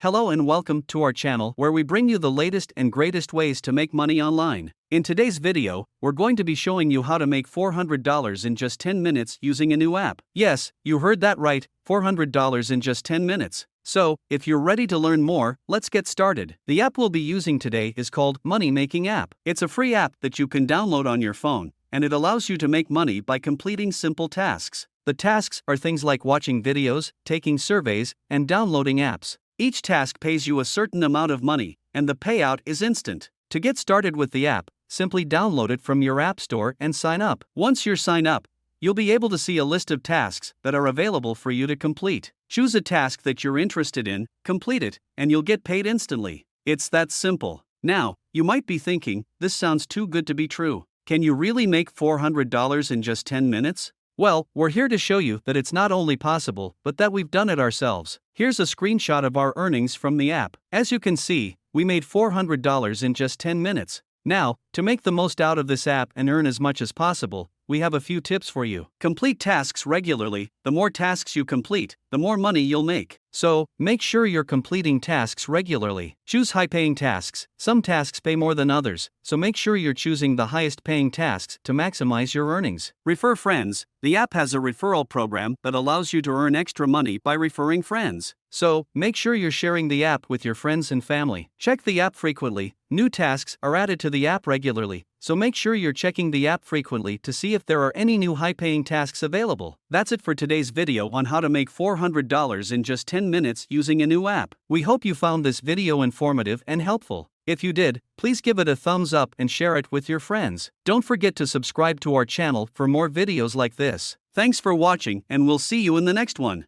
Hello and welcome to our channel where we bring you the latest and greatest ways to make money online. In today's video, we're going to be showing you how to make $400 in just 10 minutes using a new app. Yes, you heard that right, $400 in just 10 minutes. So, if you're ready to learn more, let's get started. The app we'll be using today is called Money Making App. It's a free app that you can download on your phone, and it allows you to make money by completing simple tasks. The tasks are things like watching videos, taking surveys, and downloading apps. Each task pays you a certain amount of money, and the payout is instant. To get started with the app, simply download it from your app store and sign up. Once you're signed up, you'll be able to see a list of tasks that are available for you to complete. Choose a task that you're interested in, complete it, and you'll get paid instantly. It's that simple. Now, you might be thinking, this sounds too good to be true. Can you really make $400 in just 10 minutes? Well, we're here to show you that it's not only possible, but that we've done it ourselves. Here's a screenshot of our earnings from the app. As you can see, we made $400 in just 10 minutes. Now, to make the most out of this app and earn as much as possible, we have a few tips for you. Complete tasks regularly. The more tasks you complete, the more money you'll make. So, make sure you're completing tasks regularly. Choose high-paying tasks. Some tasks pay more than others, so make sure you're choosing the highest-paying tasks to maximize your earnings. Refer friends. The app has a referral program that allows you to earn extra money by referring friends. So, make sure you're sharing the app with your friends and family. Check the app frequently. New tasks are added to the app regularly, so make sure you're checking the app frequently to see if there are any new high-paying tasks available. That's it for today's video on how to make $400 in just 10 minutes using a new app. We hope you found this video informative and helpful. If you did, please give it a thumbs up and share it with your friends. Don't forget to subscribe to our channel for more videos like this. Thanks for watching, and we'll see you in the next one.